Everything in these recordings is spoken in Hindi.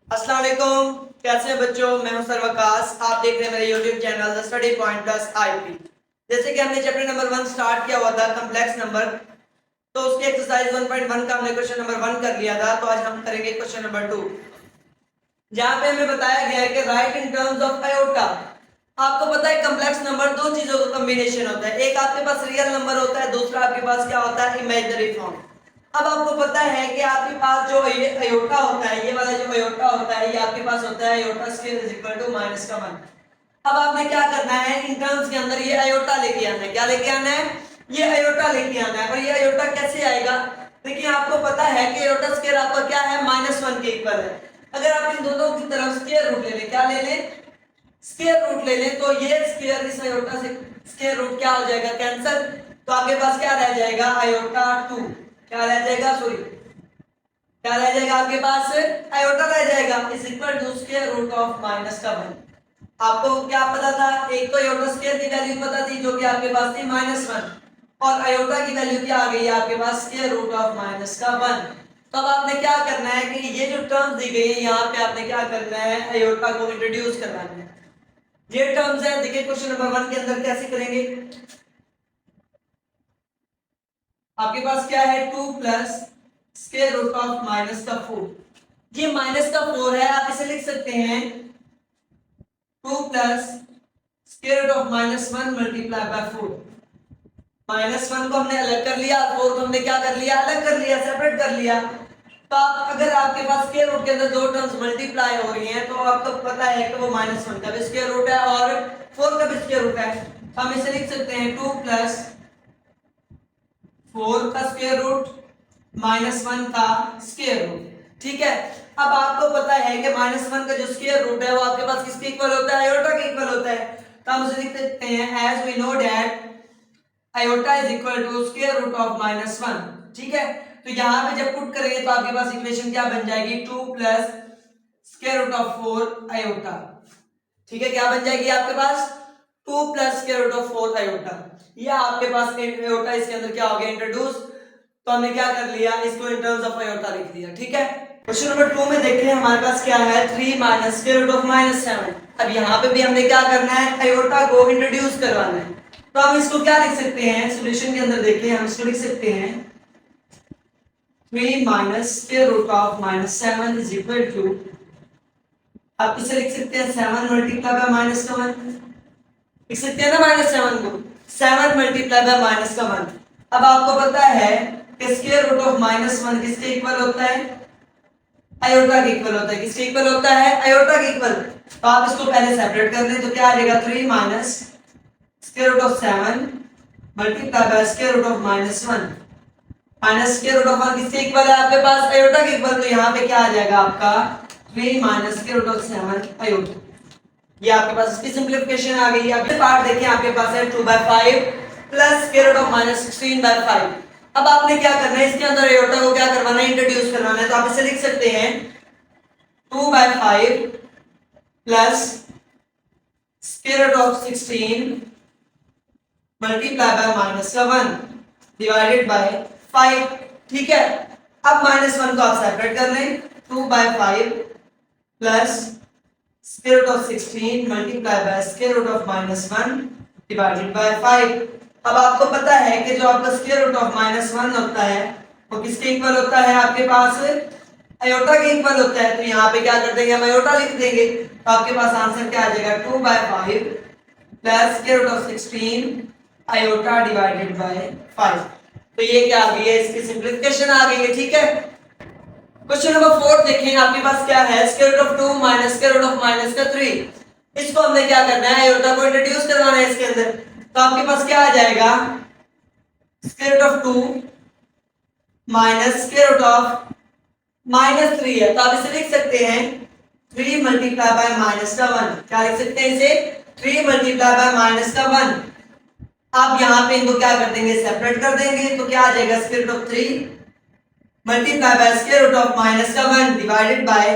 अस्सलाम वालेकुम। कैसे हैं बच्चों? मैं हूं सर वकास। आप देख रहे हैं मेरे YouTube channel the study point plus IP. जैसे कि हमने चैप्टर नंबर 1 स्टार्ट किया हुआ था कॉम्प्लेक्स नंबर, तो उसके एक्सरसाइज 1.1 का हमने क्वेश्चन नंबर 1 कर लिया था। तो आज हम करेंगे क्वेश्चन नंबर 2, जहां पे हमें बताया गया है कि right in terms of iota. आपको पता है कॉम्प्लेक्स नंबर दो चीजों का कॉम्बिनेशन होता है, एक आपके पास रियल नंबर होता है, दूसरा आपके पास क्या होता है, इमेजिनरी फॉर्म। अब आपको पता है कि आपके पास जो ये अयोटा होता है, ये वाला जो अयोटा होता है, ये आपके पास होता है iota square is equal to -1। अब आपने क्या करना है, इन टर्म्स के अंदर ये अयोटा लेके आना है। क्या लेके आना है? ये अयोटा लेके आना है। और ये अयोटा कैसे आएगा? देखिए आपको पता है कि अयोटा स्क्वायर आपका क्या है, -1 के इक्वल है। अगर आप इन दोनों की तरफ स्क्वायर रूट ले लें, क्या ले लें, स्क्वायर रूट ले लें, तो ये स्क्वायर इस अयोटा से स्क्वायर रूट क्या हो जाएगा, कैंसिल। तो आपके पास क्या रह जाएगा, अयोटा 2। क्या रह जाएगा, सॉरी, क्या रह जाएगा आपके पास, अयोटा रह जाएगा is equal to square root of -1। आपको क्या पता था, एक तो अयोटा स्क्वायर की वैल्यू पता थी जो कि आपके पास थी -1, और अयोटा की वैल्यू क्या आ गई है आपके पास, स्क्वायर रूट ऑफ -1। तो अब आपने क्या करना है कि ये जो टर्म्स दी गई है यहाँ पे आपने क्या करना है, अयोटा को इंट्रोड्यूस करवाना है। ये टर्म्स है, देखिए क्वेश्चन नंबर 1 के अंदर कैसे करेंगे। आपके पास क्या है, 2 प्लस स्क्वायर रूट ऑफ -4। ये -4 है, आप इसे लिख सकते हैं 2 plus square root of -1 multiply by 4। -1 को हमने अलग कर लिया, 4 को हमने क्या कर लिया, अलग कर लिया, सेपरेट कर लिया। तो अगर आपके पास स्क्वायर रूट के अंदर दो टर्म्स मल्टीप्लाई हो रही हैं, तो आपको पता है कि वो -1 का भी स्क्वायर रूट है और 4 का भी स्क्वायर रूट है। तो हम इसे लिख सकते हैं 2 प्लस 4 का स्क्वायर रूट -1 का स्क्वायर रूट। ठीक है, अब आपको पता है कि -1 का जो स्क्वायर रूट है वो आपके पास किसके इक्वल होता है, आयोटा के इक्वल होता है। तो हम उसे लिख सकते हैं as we know that iota is equal to square root of -1। ठीक है, तो यहां पे जब पुट करेंगे तो आपके पास इक्वेशन क्या बन जाएगी, 2 plus square root of 4 iota. ठीक है, क्या बन जाएगी आपके पास, 2 plus square root of 4 iota. ये आपके पास आयोटा इसके अंदर क्या हो गया, इंट्रोड्यूस। तो हमने क्या कर लिया, इसको इन टर्म्स ऑफ आयोटा लिख दिया। ठीक है, क्वेश्चन नंबर 2 में देखते हैं हमारे पास क्या है, 3 माइनस स्क्वायर रूट ऑफ -7। अब यहाँ पे भी हमने क्या करना है, आयोटा को इंट्रोड्यूस करवाना है। तो हम इसको क्या लिख सकते हैं, सॉल्यूशन के अंदर देखिए हम इसको लिख सकते हैं 3 minus square root of -7 is equal to, आप इसे लिख सकते हैं 7 मल्टीप्लाई बाय -1। लिख सकते हैं ना -7 को, 7 मल्टीप्लाई बाय -1। अब आपको पता है कि स्क्वायर रूट ऑफ -1 किसके इक्वल होता है, आयोटा के इक्वल होता है। किसके इक्वल होता है, आयोटा के इक्वल। तो आप इसको पहले सेपरेट कर दें तो क्या आ जाएगा, 3 minus square root of 7 multiply by square root of -1। Minus square root of 1 किसके इक्वल है आपके पास, आयोटा के इक्वल। तो यहाँ पे क्या आ जाएगा आपका 3 minus square root of 7 iota. ये आपके पास इसकी सिंपलीफिकेशन आ गई। अब ये पार्ट देखिए आपके पास है 2/5 प्लस स्क्वायर रूट ऑफ -16/5। अब आपने क्या करना है, इसके अंदर आयोटा को क्या करवाना है, इंट्रोड्यूस करवाना है। तो आप इसे लिख सकते हैं 2/5 plus square root of 16 multiply by -1 divided by 5। ठीक है, अब -1 को आप सेपरेट कर लें, 2/5 plus square root of 16 multiply by square root of -1 divided by 5। अब आपको पता है कि जो आपका स्क्वायर रूट ऑफ -1 होता है वो किसके इक्वल होता है, आपके पास आयोटा के इक्वल होता है। तो यहाँ पे क्या कर देंगे, हम आयोटा लिख देंगे। तो आपके पास आंसर क्या आ जाएगा, 2/5 plus square root of 16 iota divided by 5। तो ये क्या आ गई है, इसकी सिंपलीफिकेशन आ गई है। ठीक है, क्वेश्चन नंबर 4 देखें, आपके पास क्या है, square root of 2 minus square root of -3। इसको हमने क्या करना है, आयोटा को इंट्रोड्यूस करवाना है इसके अंदर। तो आपके पास क्या आ जाएगा, square root of 2 minus square root of -3 है। तो आप इसे लिख सकते हैं 3 मल्टीप्लाई बाय -1। क्या लिख सकते हैं इसे, 3 मल्टीप्लाई बाय -1। आप यहाँ पे इनको क्या कर देंगे, सेपरेट कर देंगे। तो क्या आ जाएगा, square root of 3 multiply by square root of -1 divided by,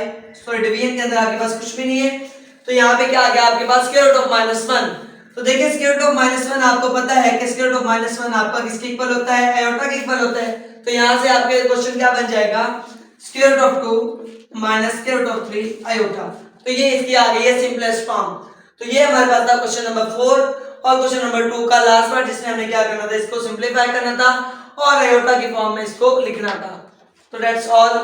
sorry division के अंदर आपके पास कुछ भी नहीं है। तो यहाँ पे क्या आ गया आपके पास, स्क्वायर रूट ऑफ -1। तो देखिए स्क्वायर रूट ऑफ -1 आपको पता है कि स्क्वायर रूट ऑफ -1 आपका किसके इक्वल होता है, आयोटा के इक्वल होता है। तो यहाँ से आपके क्वेश्चन क्या बन जाएगा, स्क्वायर रूट ऑफ 2 माइनस के रूट ऑफ 3 आयोटा। तो ये इसकी आ गई है सिंपलेस्ट फॉर्म। तो ये हमारे पास था क्वेश्चन नंबर 4 और क्वेश्चन नंबर 2 का लास्ट पार्ट, जिसमें हमने क्या करना था, इसको सिंपलीफाई करना था और आयोटा की फॉर्म में इसको लिखना था। तो दैट्स ऑल।